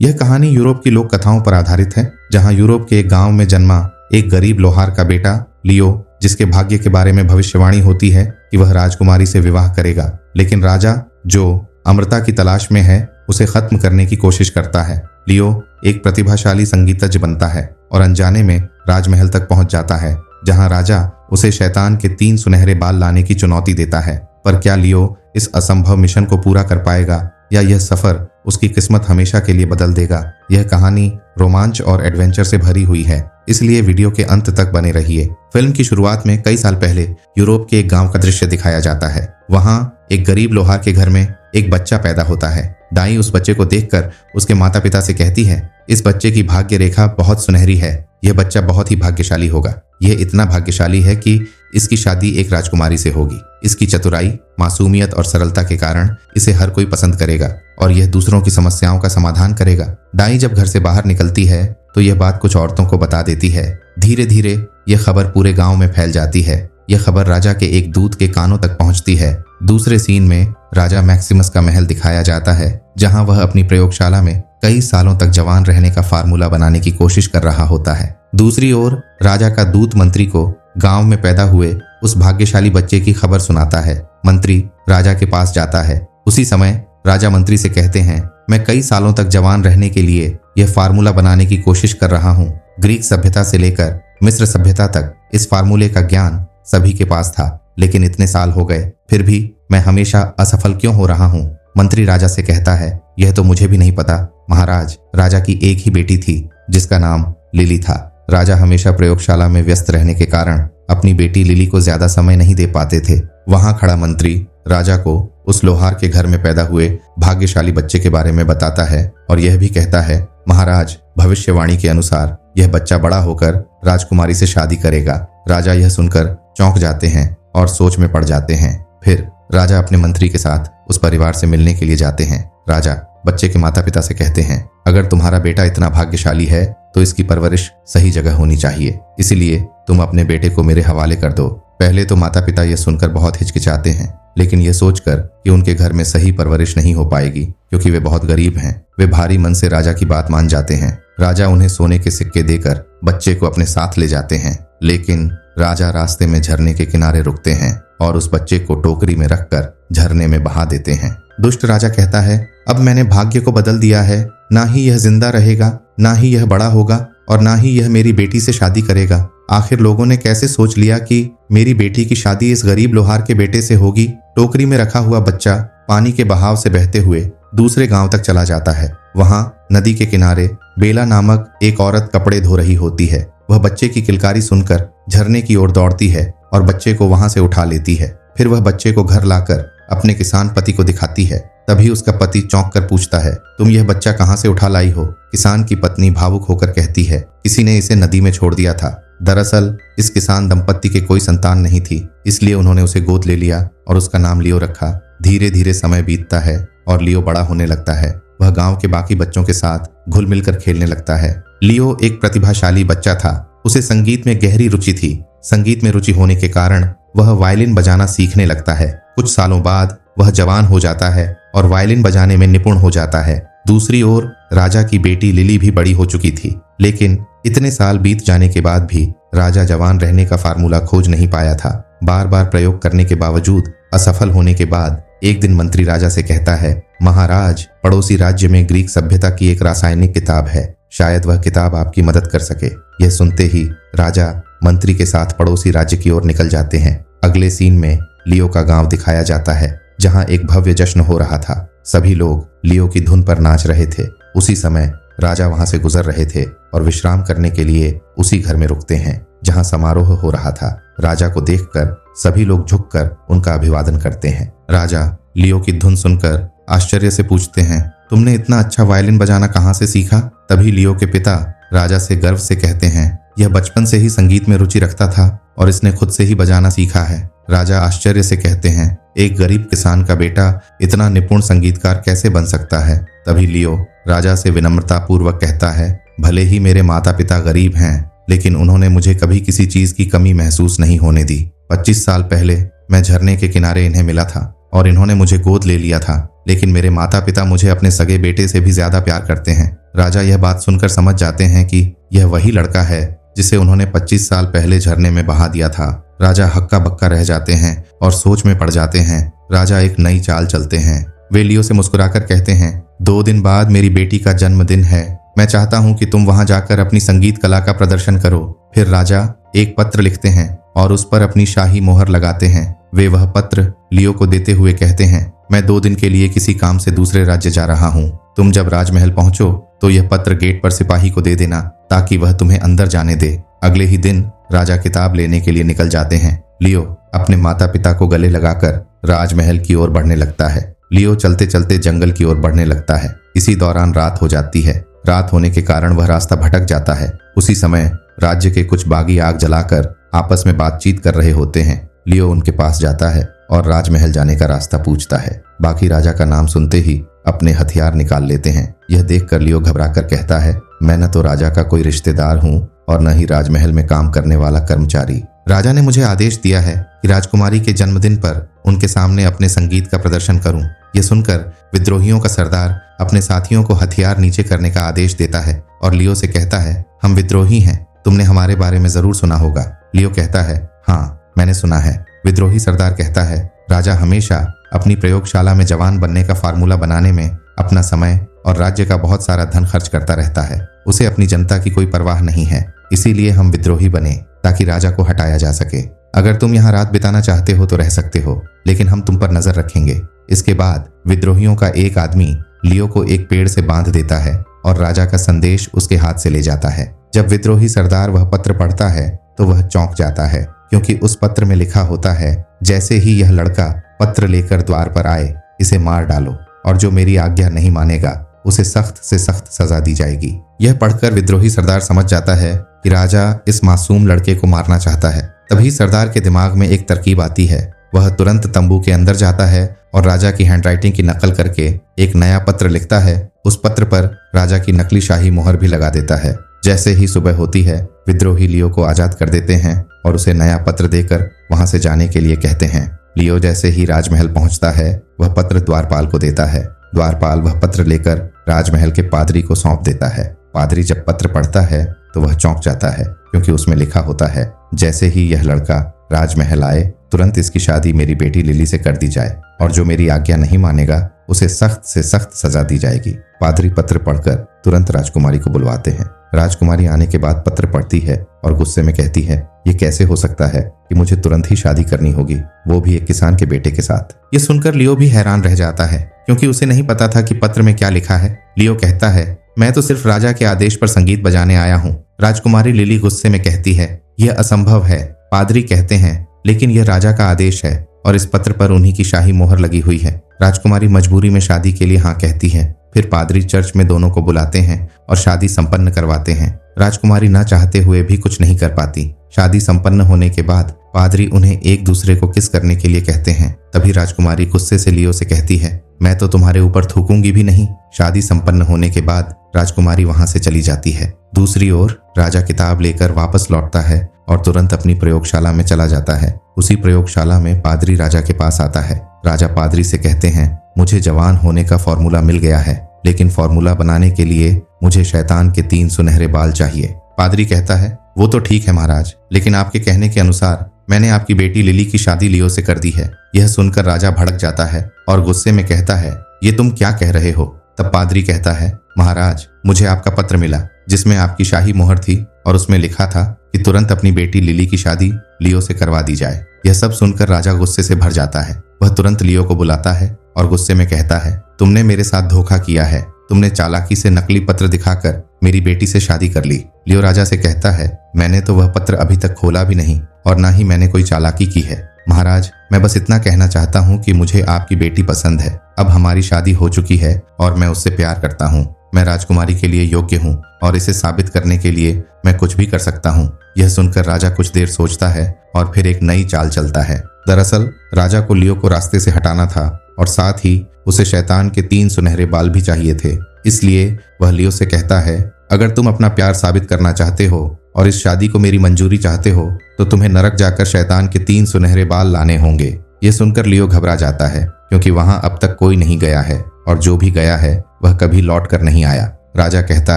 यह कहानी यूरोप की लोक कथाओं पर आधारित है, जहां यूरोप के एक गांव में जन्मा एक गरीब लोहार का बेटा लियो, जिसके भाग्य के बारे में भविष्यवाणी होती है कि वह राजकुमारी से विवाह करेगा, लेकिन राजा जो अमरता की तलाश में है उसे खत्म करने की कोशिश करता है। लियो एक प्रतिभाशाली संगीतज्ञ बनता है और अनजाने में राजमहल तक पहुंच जाता है, जहां राजा उसे शैतान के 3 सुनहरे बाल लाने की चुनौती देता है। पर क्या लियो इस असंभव मिशन को पूरा कर पाएगा या यह सफर उसकी किस्मत हमेशा के लिए बदल देगा? यह कहानी रोमांच और एडवेंचर से भरी हुई है, इसलिए वीडियो के अंत तक बने रहिए। फिल्म की शुरुआत में कई साल पहले यूरोप के एक गांव का दृश्य दिखाया जाता है। वहां एक गरीब लोहार के घर में एक बच्चा पैदा होता है। दाई उस बच्चे को देखकर उसके माता पिता से कहती है, इस बच्चे की भाग्य रेखा बहुत सुनहरी है, यह बच्चा बहुत ही भाग्यशाली होगा। यह इतना भाग्यशाली है कि इसकी शादी एक राजकुमारी से होगी। इसकी चतुराई, मासूमियत और सरलता के कारण इसे हर कोई पसंद करेगा और यह दूसरों की समस्याओं का समाधान करेगा। दाई जब घर से बाहर निकलती है तो यह बात कुछ औरतों को बता देती है। धीरे धीरे यह खबर पूरे गांव में फैल जाती है। यह खबर राजा के एक दूत के कानों तक पहुंचती है। दूसरे सीन में राजा मैक्सिमस का महल दिखाया जाता है, जहां वह अपनी प्रयोगशाला में कई सालों तक जवान रहने का फार्मूला बनाने की कोशिश कर रहा होता है। दूसरी ओर राजा का दूत मंत्री को गांव में पैदा हुए उस भाग्यशाली बच्चे की खबर सुनाता है। मंत्री राजा के पास जाता है। उसी समय राजा मंत्री से कहते हैं, मैं कई सालों तक जवान रहने के लिए यह फार्मूला बनाने की कोशिश कर रहा हूँ। ग्रीक सभ्यता से लेकर मिस्र सभ्यता तक इस फार्मूले का ज्ञान सभी के पास था, लेकिन इतने साल हो गए फिर भी मैं हमेशा असफल क्यों हो रहा हूँ? मंत्री राजा से कहता है, यह तो मुझे भी नहीं पता महाराज। राजा की एक ही बेटी थी जिसका नाम लिली था। राजा हमेशा प्रयोगशाला में व्यस्त रहने के कारण अपनी बेटी लिली को ज्यादा समय नहीं दे पाते थे। वहां खड़ा मंत्री राजा को उस लोहार के घर में पैदा हुए भाग्यशाली बच्चे के बारे में बताता है और यह भी कहता है, महाराज भविष्यवाणी के अनुसार यह बच्चा बड़ा होकर राजकुमारी से शादी करेगा। राजा यह सुनकर चौंक जाते हैं और सोच में पड़ जाते हैं। फिर राजा अपने मंत्री के साथ उस परिवार से मिलने के लिए जाते हैं। राजा बच्चे के माता पिता से कहते हैं, अगर तुम्हारा बेटा इतना भाग्यशाली है तो इसकी परवरिश सही जगह होनी चाहिए, इसलिए तुम अपने बेटे को मेरे हवाले कर दो। पहले तो माता पिता यह सुनकर बहुत हिचकिचाते हैं, लेकिन यह सोचकर कि उनके घर में सही परवरिश नहीं हो पाएगी क्योंकि वे बहुत गरीब हैं, वे भारी मन से राजा की बात मान जाते हैं। राजा उन्हें सोने के सिक्के देकर बच्चे को अपने साथ ले जाते हैं, लेकिन राजा रास्ते में झरने के किनारे रुकते हैं और उस बच्चे को टोकरी में रखकर झरने में बहा देते हैं। दुष्ट राजा कहता है, अब मैंने भाग्य को बदल दिया है, ना ही यह जिंदा रहेगा, ना ही यह बड़ा होगा और ना ही यह मेरी बेटी से शादी करेगा। आखिर लोगों ने कैसे सोच लिया कि मेरी बेटी की शादी इस गरीब लोहार के बेटे से होगी? टोकरी में रखा हुआ बच्चा पानी के बहाव से बहते हुए दूसरे गांव तक चला जाता है। वहां नदी के किनारे बेला नामक एक औरत कपड़े धो रही होती है। वह बच्चे की किलकारी सुनकर झरने की ओर दौड़ती है और बच्चे को वहां से उठा लेती है। फिर वह बच्चे को घर लाकर अपने किसान पति को दिखाती है। तभी उसका पति चौंक कर पूछता है, तुम यह बच्चा कहां से उठा लाई हो? किसान की पत्नी भावुक होकर कहती है, किसी ने इसे नदी में छोड़ दिया था। दरअसल इस किसान दंपत्ति के कोई संतान नहीं थी, इसलिए उन्होंने उसे गोद ले लिया और उसका नाम लियो रखा। धीरे धीरे समय बीतता है और लियो बड़ा होने लगता है। वह गांव के बाकी बच्चों के साथ घुल मिलकर खेलने लगता है। लियो एक प्रतिभाशाली बच्चा था। उसे संगीत में गहरी रुचि थी। संगीत में रुचि होने के कारण वह वायलिन बजाना सीखने लगता है। कुछ सालों बाद वह जवान हो जाता है और वायलिन बजाने में निपुण हो जाता है। दूसरी ओर राजा की बेटी लिली भी बड़ी हो चुकी थी, लेकिन इतने साल बीत जाने के बाद भी राजा जवान रहने का फार्मूला खोज नहीं पाया था। बार बार प्रयोग करने के बावजूद असफल होने के बाद एक दिन मंत्री राजा से कहता है, महाराज पड़ोसी राज्य में ग्रीक सभ्यता की एक रासायनिक किताब है, शायद वह किताब आपकी मदद कर सके। यह सुनते ही राजा मंत्री के साथ पड़ोसी राज्य की ओर निकल जाते हैं। अगले सीन में लियो का गांव दिखाया जाता है, जहां एक भव्य जश्न हो रहा था। सभी लोग लियो की धुन पर नाच रहे थे। उसी समय राजा वहां से गुजर रहे थे और विश्राम करने के लिए उसी घर में रुकते हैं जहां समारोह हो रहा था। राजा को देखकर सभी लोग झुककर उनका अभिवादन करते हैं। राजा लियो की धुन सुनकर आश्चर्य से पूछते हैं, तुमने इतना अच्छा वायलिन बजाना कहां से सीखा? तभी लियो के पिता राजा से गर्व से कहते हैं, यह बचपन से ही संगीत में रुचि रखता था और इसने खुद से ही बजाना सीखा है। राजा आश्चर्य से कहते हैं, एक गरीब किसान का बेटा इतना निपुण संगीतकार कैसे बन सकता है? तभी लियो राजा से विनम्रता पूर्वक कहता है, भले ही मेरे माता पिता गरीब हैं, लेकिन उन्होंने मुझे कभी किसी चीज की कमी महसूस नहीं होने दी। 25 साल पहले मैं झरने के किनारे इन्हें मिला था। और इन्होंने मुझे गोद ले लिया था, लेकिन मेरे माता पिता मुझे अपने सगे बेटे से भी ज्यादा प्यार करते हैं। राजा यह बात सुनकर समझ जाते हैं कि यह वही लड़का है जिसे उन्होंने 25 साल पहले झरने में बहा दिया था। राजा हक्का बक्का रह जाते हैं और सोच में पड़ जाते हैं। राजा एक नई चाल चलते हैं। वे लियो से मुस्कुराकर कहते हैं, 2 दिन बाद मेरी बेटी का जन्मदिन है। मैं चाहता हूं कि तुम वहां जाकर अपनी संगीत कला का प्रदर्शन करो। फिर राजा एक पत्र लिखते हैं और उस पर अपनी शाही मोहर लगाते हैं। वे वह पत्र लियो को देते हुए कहते हैं, मैं 2 दिन के लिए किसी काम से दूसरे राज्य जा रहा हूँ। तुम जब राजमहल पहुंचो तो यह पत्र गेट पर सिपाही को दे देना ताकि वह तुम्हें अंदर जाने दे। अगले ही दिन राजा किताब लेने के लिए निकल जाते हैं। लियो अपने माता पिता को गले लगाकर राजमहल की ओर बढ़ने लगता है। लियो चलते चलते जंगल की ओर बढ़ने लगता है। इसी दौरान रात हो जाती है। रात होने के कारण वह रास्ता भटक जाता है। उसी समय राज्य के कुछ बागी आग जलाकर आपस में बातचीत कर रहे होते हैं। लियो उनके पास जाता है और राजमहल जाने का रास्ता पूछता है। बाकी राजा का नाम सुनते ही अपने हथियार निकाल लेते हैं। यह देखकर लियो घबराकर कहता है, मैं न तो राजा का कोई रिश्तेदार हूँ और न ही राजमहल में काम करने वाला कर्मचारी। राजा ने मुझे आदेश दिया है कि राजकुमारी के जन्मदिन पर उनके सामने अपने संगीत का प्रदर्शन करूं। यह सुनकर विद्रोहियों का सरदार अपने साथियों को हथियार नीचे करने का आदेश देता है और लियो से कहता है, हम विद्रोही हैं, तुमने हमारे बारे में जरूर सुना होगा। लियो कहता है, हाँ मैंने सुना है। विद्रोही सरदार कहता है, राजा हमेशा अपनी प्रयोगशाला में जवान बनने का फार्मूला बनाने में अपना समय और राज्य का बहुत सारा धन खर्च करता रहता है। उसे अपनी जनता की कोई परवाह नहीं है। इसीलिए हम विद्रोही बने ताकि राजा को हटाया जा सके। अगर तुम यहाँ रात बिताना चाहते हो तो रह सकते हो, लेकिन हम तुम पर नजर रखेंगे। इसके बाद विद्रोहियों का एक आदमी लियो को एक पेड़ से बांध देता है और राजा का संदेश उसके हाथ से ले जाता है। जब विद्रोही सरदार वह पत्र पढ़ता है तो वह चौंक जाता है, क्योंकि उस पत्र में लिखा होता है, जैसे ही यह लड़का पत्र लेकर द्वार पर आए, इसे मार डालो और जो मेरी आज्ञा नहीं मानेगा उसे सख्त से सख्त सजा दी जाएगी। यह पढ़कर विद्रोही सरदार समझ जाता है कि राजा इस मासूम लड़के को मारना चाहता है। तभी सरदार के दिमाग में एक तरकीब आती है। वह तुरंत तंबू के अंदर जाता है और राजा की हैंडराइटिंग की नकल करके एक नया पत्र लिखता है। उस पत्र पर राजा की नकली शाही मोहर भी लगा देता है। जैसे ही सुबह होती है, विद्रोही लियो को आजाद कर देते हैं और उसे नया पत्र देकर वहां से जाने के लिए कहते हैं। लियो जैसे ही राजमहल पहुंचता है, वह पत्र द्वारपाल को देता है। द्वारपाल वह पत्र लेकर राजमहल के पादरी को सौंप देता है। पादरी जब पत्र पढ़ता है तो वह चौंक जाता है, क्योंकि उसमें लिखा होता है, जैसे ही यह लड़का राजमहल आए, तुरंत इसकी शादी मेरी बेटी लिली से कर दी जाए और जो मेरी आज्ञा नहीं मानेगा उसे सख्त से सख्त सजा दी जाएगी। पादरी पत्र पढ़कर तुरंत राजकुमारी को बुलवाते हैं। राजकुमारी आने के बाद पत्र पढ़ती है और गुस्से में कहती है, ये कैसे हो सकता है कि मुझे तुरंत ही शादी करनी होगी, वो भी एक किसान के बेटे के साथ। ये सुनकर लियो भी हैरान रह जाता है, क्योंकि उसे नहीं पता था कि पत्र में क्या लिखा है। लियो कहता है, मैं तो सिर्फ राजा के आदेश पर संगीत बजाने आया हूँ। राजकुमारी लिली गुस्से में कहती है, यह असंभव है। पादरी कहते हैं, लेकिन यह राजा का आदेश है और इस पत्र पर उन्हीं की शाही मोहर लगी हुई है। राजकुमारी मजबूरी में शादी के लिए हाँ कहती है। फिर पादरी चर्च में दोनों को बुलाते हैं और शादी संपन्न करवाते हैं। राजकुमारी ना चाहते हुए भी कुछ नहीं कर पाती। शादी संपन्न होने के बाद पादरी उन्हें एक दूसरे को किस करने के लिए कहते हैं। तभी राजकुमारी गुस्से से लियो से कहती है, मैं तो तुम्हारे ऊपर थूकूंगी भी नहीं। शादी संपन्न होने के बाद राजकुमारी वहां से चली जाती है। दूसरी ओर राजा किताब लेकर वापस लौटता है और तुरंत अपनी प्रयोगशाला में चला जाता है। उसी प्रयोगशाला में पादरी राजा के पास आता है। राजा पादरी से कहते हैं, मुझे जवान होने का फॉर्मूला मिल गया है, लेकिन फॉर्मूला बनाने के लिए मुझे शैतान के 3 सुनहरे बाल चाहिए। पादरी कहता है, वो तो ठीक है महाराज, लेकिन आपके कहने के अनुसार मैंने आपकी बेटी लिली की शादी लियो से कर दी है। यह सुनकर राजा भड़क जाता है और गुस्से में कहता है, ये तुम क्या कह रहे हो? तब पादरी कहता है, महाराज, मुझे आपका पत्र मिला जिसमें आपकी शाही मोहर थी और उसमें लिखा था कि तुरंत अपनी बेटी लिली की शादी लियो से करवा दी जाए। यह सब सुनकर राजा गुस्से से भर जाता है। वह तुरंत लियो को बुलाता है और गुस्से में कहता है, तुमने मेरे साथ धोखा किया है। तुमने चालाकी से नकली पत्र दिखाकर मेरी बेटी से शादी कर ली। लियो राजा से कहता है, मैंने तो वह पत्र अभी तक खोला भी नहीं और ना ही मैंने कोई चालाकी की है। महाराज, मैं बस इतना कहना चाहता हूँ कि मुझे आपकी बेटी पसंद है। अब हमारी शादी हो चुकी है और मैं उससे प्यार करता हूँ। मैं राजकुमारी के लिए योग्य हूँ और इसे साबित करने के लिए मैं कुछ भी कर सकता हूँ। यह सुनकर राजा कुछ देर सोचता है और फिर एक नई चाल चलता है। दरअसल राजा को लियो को रास्ते से हटाना था और साथ ही उसे शैतान के 3 सुनहरे बाल भी चाहिए थे। इसलिए वह लियो से कहता है, अगर तुम अपना प्यार साबित करना चाहते हो और इस शादी को मेरी मंजूरी चाहते हो तो तुम्हें नरक जाकर शैतान के 3 सुनहरे बाल लाने होंगे। यह सुनकर लियो घबरा जाता है, क्योंकि वहां अब तक कोई नहीं गया है और जो भी गया है वह कभी लौट कर नहीं आया। राजा कहता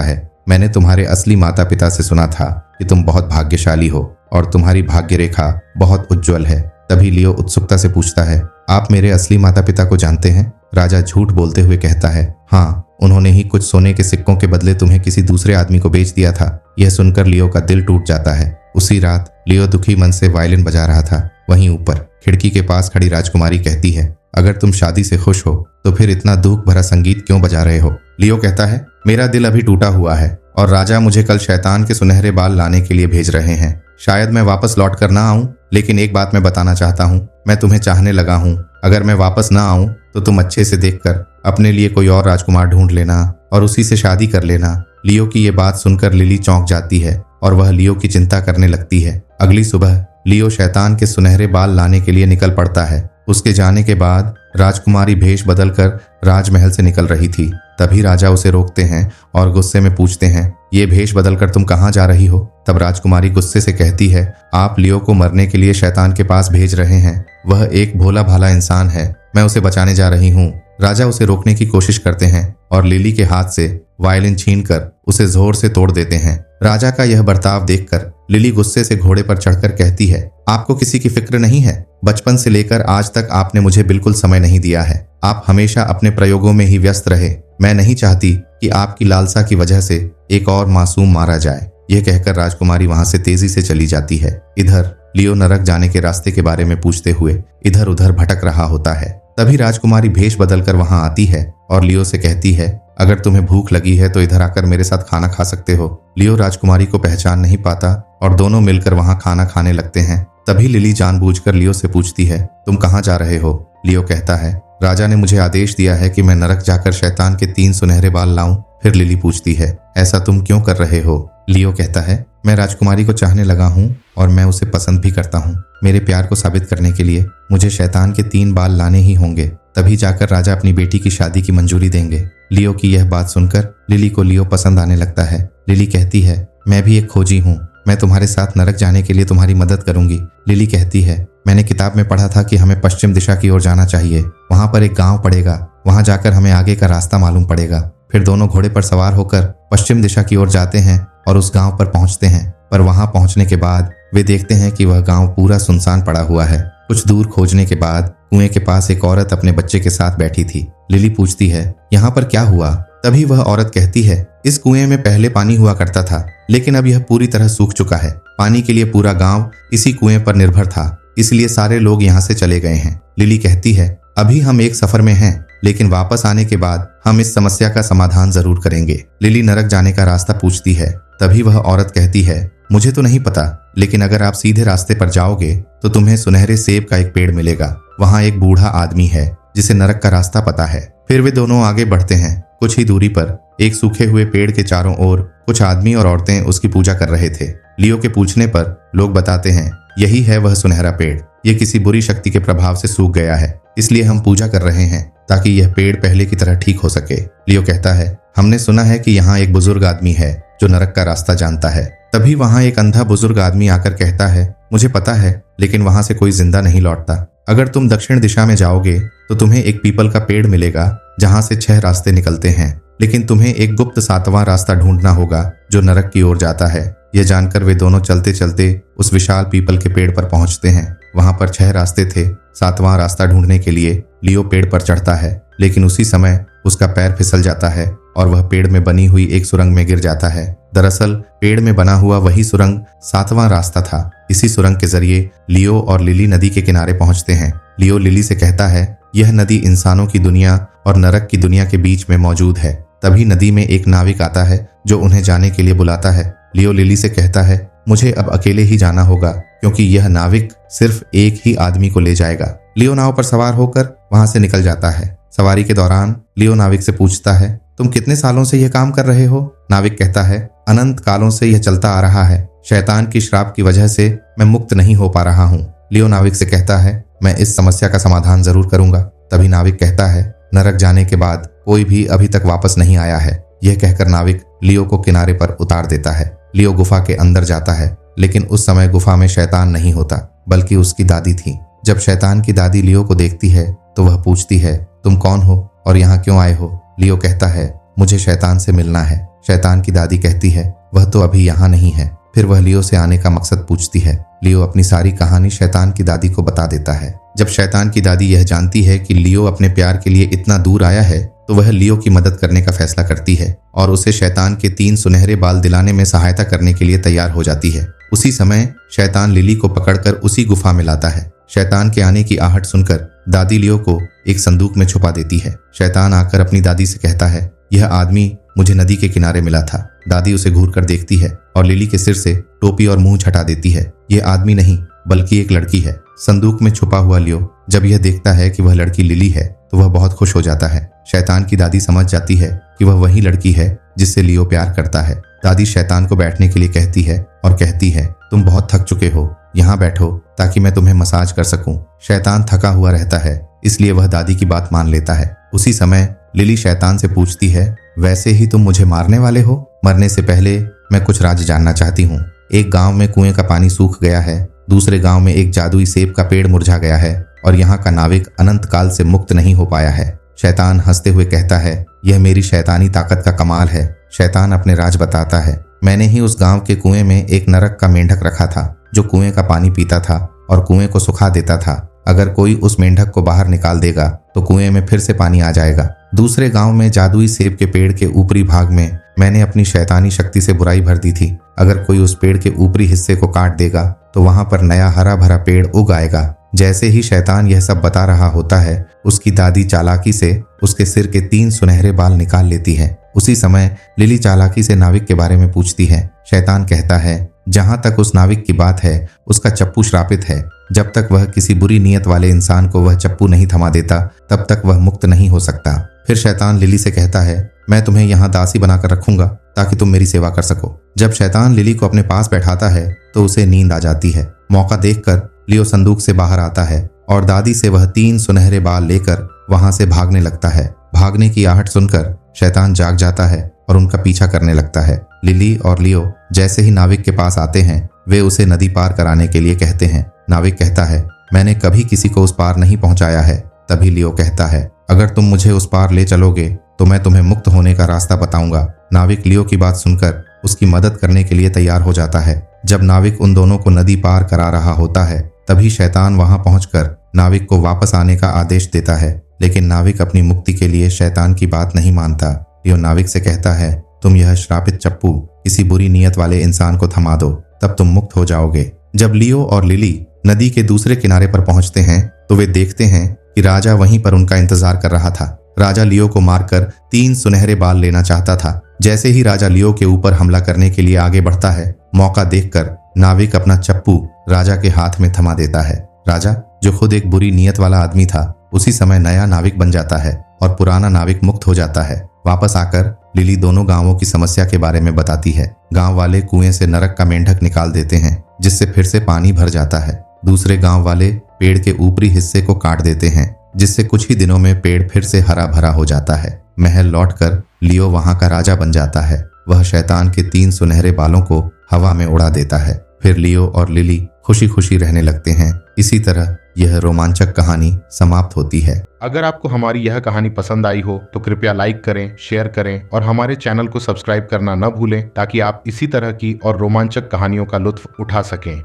है, मैंने तुम्हारे असली माता पिता से सुना था कि तुम बहुत भाग्यशाली हो और तुम्हारी भाग्य रेखा बहुत उज्जवल है। तभी लियो उत्सुकता से पूछता है, आप मेरे असली माता पिता को जानते हैं? राजा झूठ बोलते हुए कहता है, हाँ, उन्होंने ही कुछ सोने के सिक्कों के बदले तुम्हें किसी दूसरे आदमी को बेच दिया था। यह सुनकर लियो का दिल टूट जाता है। उसी रात लियो दुखी मन से वायलिन बजा रहा था। वहीं ऊपर खिड़की के पास खड़ी राजकुमारी कहती है, अगर तुम शादी से खुश हो तो फिर इतना दुख भरा संगीत क्यों बजा रहे हो? लियो कहता है, मेरा दिल अभी टूटा हुआ है और राजा मुझे कल शैतान के सुनहरे बाल लाने के लिए भेज रहे हैं। शायद मैं वापस लौट कर ना आऊं, लेकिन एक बात मैं बताना चाहता हूं, मैं तुम्हें चाहने लगा हूं। अगर मैं वापस ना आऊं तो तुम अच्छे से देखकर अपने लिए कोई और राजकुमार ढूंढ लेना और उसी से शादी कर लेना। लियो की ये बात सुनकर लिली चौंक जाती है और वह लियो की चिंता करने लगती है। अगली सुबह लियो शैतान के सुनहरे बाल लाने के लिए निकल पड़ता है। उसके जाने के बाद राजकुमारी भेष बदलकर राजमहल से निकल रही थी। तभी राजा उसे रोकते हैं और गुस्से में पूछते हैं, ये भेष बदलकर तुम कहाँ जा रही हो? तब राजकुमारी गुस्से से कहती है, आप लियो को मरने के लिए शैतान के पास भेज रहे हैं। वह एक भोला भाला इंसान है, मैं उसे बचाने जा रही हूँ। राजा उसे रोकने की कोशिश करते हैं और लिली के हाथ से वायलिन छीनकर उसे जोर से तोड़ देते हैं। राजा का यह बर्ताव देखकर लिली गुस्से से घोड़े पर चढ़कर कहती है, आपको किसी की फिक्र नहीं है? बचपन से लेकर आज तक आपने मुझे बिल्कुल समय नहीं दिया है। आप हमेशा अपने प्रयोगों में ही व्यस्त रहे। मैं नहीं चाहती कि आपकी लालसा की वजह से एक और मासूम मारा जाए। यह कहकर राजकुमारी वहां से तेजी से चली जाती है। इधर लियो नरक जाने के रास्ते के बारे में पूछते हुए इधर उधर भटक रहा होता है। तभी राजकुमारी भेष बदलकर वहां आती है और लियो से कहती है, अगर तुम्हें भूख लगी है तो इधर आकर मेरे साथ खाना खा सकते हो। लियो राजकुमारी को पहचान नहीं पाता और दोनों मिलकर वहां खाना खाने लगते हैं। तभी लिली जानबूझकर लियो से पूछती है, तुम कहाँ जा रहे हो? लियो कहता है, राजा ने मुझे आदेश दिया है कि मैं नरक जाकर शैतान के 3 सुनहरे बाल लाऊं। फिर लिली पूछती है, ऐसा तुम क्यों कर रहे हो? लियो कहता है, मैं राजकुमारी को चाहने लगा हूँ और मैं उसे पसंद भी करता हूँ। मेरे प्यार को साबित करने के लिए मुझे शैतान के 3 बाल लाने ही होंगे, तभी जाकर राजा अपनी बेटी की शादी की मंजूरी देंगे। लियो की यह बात सुनकर लिली को लियो पसंद आने लगता है। लिली कहती है, मैं भी एक खोजी हूँ, मैं तुम्हारे साथ नरक जाने के लिए तुम्हारी मदद करूंगी। लिली कहती है, मैंने किताब में पढ़ा था कि हमें पश्चिम दिशा की ओर जाना चाहिए। वहां पर एक गांव पड़ेगा, वहां जाकर हमें आगे का रास्ता मालूम पड़ेगा। फिर दोनों घोड़े पर सवार होकर पश्चिम दिशा की ओर जाते हैं और उस गांव पर पहुंचते हैं। पर वहां पहुंचने के बाद वे देखते हैं कि वह गांव पूरा सुनसान पड़ा हुआ है। कुछ दूर खोजने के बाद कुएं के पास एक औरत अपने बच्चे के साथ बैठी थी। लिली पूछती है, यहाँ पर क्या हुआ? तभी वह औरत कहती है, इस कुएं में पहले पानी हुआ करता था, लेकिन अब यह पूरी तरह सूख चुका है। पानी के लिए पूरा गांव इसी कुएं पर निर्भर था, इसलिए सारे लोग यहाँ से चले गए हैं। लिली कहती है, अभी हम एक सफर में हैं, लेकिन वापस आने के बाद हम इस समस्या का समाधान जरूर करेंगे। लिली नरक जाने का रास्ता पूछती है। तभी वह औरत कहती है, मुझे तो नहीं पता, लेकिन अगर आप सीधे रास्ते पर जाओगे तो तुम्हें सुनहरे सेब का एक पेड़ मिलेगा। वहाँ एक बूढ़ा आदमी है जिसे नरक का रास्ता पता है। फिर वे दोनों आगे बढ़ते हैं। कुछ ही दूरी पर एक सूखे हुए पेड़ के चारों ओर कुछ आदमी और औरतें उसकी पूजा कर रहे थे। लियो के पूछने पर लोग बताते हैं, यही है वह सुनहरा पेड़। ये किसी बुरी शक्ति के प्रभाव से सूख गया है, इसलिए हम पूजा कर रहे हैं ताकि यह पेड़ पहले की तरह ठीक हो सके। लियो कहता है, हमने सुना है कि यहाँ एक बुजुर्ग आदमी है जो नरक का रास्ता जानता है। तभी वहाँ एक अंधा बुजुर्ग आदमी आकर कहता है, मुझे पता है, लेकिन वहां से कोई जिंदा नहीं लौटता। अगर तुम दक्षिण दिशा में जाओगे तो तुम्हें एक पीपल का पेड़ मिलेगा जहां से 6 रास्ते निकलते हैं, लेकिन तुम्हें एक गुप्त 7वां रास्ता ढूंढना होगा जो नरक की ओर जाता है। यह जानकर वे दोनों चलते चलते उस विशाल पीपल के पेड़ पर पहुंचते हैं। वहां पर 6 रास्ते थे। 7वां रास्ता ढूंढने के लिए लियो पेड़ पर चढ़ता है, लेकिन उसी समय उसका पैर फिसल जाता है और वह पेड़ में बनी हुई एक सुरंग में गिर जाता है। दरअसल पेड़ में बना हुआ वही सुरंग 7वां रास्ता था। इसी सुरंग के जरिए लियो और लिली नदी के किनारे पहुंचते हैं। लियो लिली से कहता है, यह नदी इंसानों की दुनिया और नरक की दुनिया के बीच में मौजूद है। तभी नदी में एक नाविक आता है जो उन्हें जाने के लिए बुलाता है। लियो लिली से कहता है, मुझे अब अकेले ही जाना होगा क्योंकि यह नाविक सिर्फ एक ही आदमी को ले जाएगा। लियो नाव पर सवार होकर वहां से निकल जाता है। सवारी के दौरान लियो नाविक से पूछता है, तुम कितने सालों से यह काम कर रहे हो? नाविक कहता है, अनंत कालों से यह चलता आ रहा है। शैतान की श्राप की वजह से मैं मुक्त नहीं हो पा रहा हूँ। लियो नाविक से कहता है, मैं इस समस्या का समाधान जरूर करूंगा। तभी नाविक कहता है, नरक जाने के बाद कोई भी अभी तक वापस नहीं आया है। यह कहकर नाविक लियो को किनारे पर उतार देता है। लियो गुफा के अंदर जाता है, लेकिन उस समय गुफा में शैतान नहीं होता, बल्कि उसकी दादी थी। जब शैतान की दादी लियो को देखती है तो वह पूछती है, तुम कौन हो और यहाँ क्यों आए हो? लियो कहता है, मुझे शैतान से मिलना है। शैतान की दादी कहती है, वह तो अभी यहाँ नहीं है। फिर वह लियो से आने का मकसद पूछती है। लियो अपनी सारी कहानी शैतान की दादी को बता देता है। जब शैतान की दादी यह जानती है कि लियो अपने प्यार के लिए इतना दूर आया है तो वह लियो की मदद करने का फैसला करती है और उसे शैतान के 3 सुनहरे बाल दिलाने में सहायता करने के लिए तैयार हो जाती है। उसी समय शैतान लिली को पकड़कर उसी गुफा में लाता है। शैतान के आने की आहट सुनकर दादी लियो को एक संदूक में छुपा देती है। शैतान आकर अपनी दादी से कहता है, यह आदमी मुझे नदी के किनारे मिला था। दादी उसे घूर कर देखती है और लिली के सिर से टोपी और मुंह हटा देती है। यह आदमी नहीं बल्कि एक लड़की है। संदूक में छुपा हुआ लियो जब यह देखता है कि वह लड़की लिली है तो वह बहुत खुश हो जाता है। शैतान की दादी समझ जाती है कि वह वही लड़की है जिससे लियो प्यार करता है। दादी शैतान को बैठने के लिए कहती है और कहती है, तुम बहुत थक चुके हो, यहाँ बैठो ताकि मैं तुम्हें मसाज कर सकूं। शैतान थका हुआ रहता है इसलिए वह दादी की बात मान लेता है। उसी समय लिली शैतान से पूछती है, वैसे ही तुम मुझे मारने वाले हो? मरने से पहले मैं कुछ राज जानना चाहती हूँ। एक गांव में कुएं का पानी सूख गया है, दूसरे गांव में एक जादुई सेब का पेड़ मुरझा गया है और यहाँ का नाविक अनंत काल से मुक्त नहीं हो पाया है। शैतान हंसते हुए कहता है, यह मेरी शैतानी ताकत का कमाल है। शैतान अपने राज बताता है, मैंने ही उस गांव के कुएं में एक नरक का मेंढक रखा था जो कुएं का पानी पीता था और कुएं को सुखा देता था। अगर कोई उस मेंढक को बाहर निकाल देगा तो कुएं में फिर से पानी आ जाएगा। दूसरे गांव में जादुई सेब के पेड़ के ऊपरी भाग में मैंने अपनी शैतानी शक्ति से बुराई भर दी थी। अगर कोई उस पेड़ के ऊपरी हिस्से को काट देगा तो वहां पर नया हरा भरा पेड़ उग आएगा। जैसे ही शैतान यह सब बता रहा होता है उसकी दादी चालाकी से उसके सिर के 3 सुनहरे बाल निकाल लेती है। उसी समय लिली चालाकी से नाविक के बारे में पूछती है। शैतान कहता है, जहां तक उस नाविक की बात है उसका चप्पू श्रापित है। जब तक वह किसी बुरी नीयत वाले इंसान को वह चप्पू नहीं थमा देता तब तक वह मुक्त नहीं हो सकता। फिर शैतान लिली से कहता है, मैं तुम्हें यहाँ दासी बनाकर रखूंगा ताकि तुम मेरी सेवा कर सको। जब शैतान लिली को अपने पास बैठाता है तो उसे नींद आ जाती है। मौका देखकर लियो संदूक से बाहर आता है और दादी से वह 3 सुनहरे बाल लेकर वहां से भागने लगता है। भागने की आहट सुनकर शैतान जाग जाता है और उनका पीछा करने लगता है। लिली और लियो जैसे ही नाविक के पास आते हैं वे उसे नदी पार कराने के लिए कहते हैं। नाविक कहता है, मैंने कभी किसी को उस पार नहीं पहुंचाया है। तभी लियो कहता है, अगर तुम मुझे उस पार ले चलोगे तो मैं तुम्हें मुक्त होने का रास्ता बताऊंगा। नाविक लियो की बात सुनकर उसकी मदद करने के लिए तैयार हो जाता है। जब नाविक उन दोनों को नदी पार करा रहा होता है तभी शैतान वहां पहुंचकर नाविक को वापस आने का आदेश देता है, लेकिन नाविक अपनी मुक्ति के लिए शैतान की बात नहीं मानता। लियो नाविक से कहता है, तुम यह श्रापित चप्पू किसी बुरी नीयत वाले इंसान को थमा दो, तब तुम मुक्त हो जाओगे। जब लियो और लिली नदी के दूसरे किनारे पर पहुंचते हैं तो वे देखते हैं कि राजा वहीं पर उनका इंतजार कर रहा था। राजा लियो को मारकर 3 सुनहरे बाल लेना चाहता था। जैसे ही राजा लियो के ऊपर हमला करने के लिए आगे बढ़ता है, मौका देखकर नाविक अपना चप्पू राजा के हाथ में थमा देता है। राजा, जो खुद एक बुरी नीयत वाला आदमी था, उसी समय नया नाविक बन जाता है और पुराना नाविक मुक्त हो जाता है। वापस आकर लिली दोनों गांवों की समस्या के बारे में बताती है। गांव वाले कुएं से नरक का मेंढक निकाल देते हैं जिससे फिर से पानी भर जाता है। दूसरे गांव वाले पेड़ के ऊपरी हिस्से को काट देते हैं जिससे कुछ ही दिनों में पेड़ फिर से हरा भरा हो जाता है। महल लौटकर लियो वहां का राजा बन जाता है। वह शैतान के 3 सुनहरे बालों को हवा में उड़ा देता है। फिर लियो और लिली खुशी खुशी रहने लगते हैं। इसी तरह यह रोमांचक कहानी समाप्त होती है। अगर आपको हमारी यह कहानी पसंद आई हो तो कृपया लाइक करें, शेयर करें और हमारे चैनल को सब्सक्राइब करना न भूलें ताकि आप इसी तरह की और रोमांचक कहानियों का लुत्फ उठा सकें।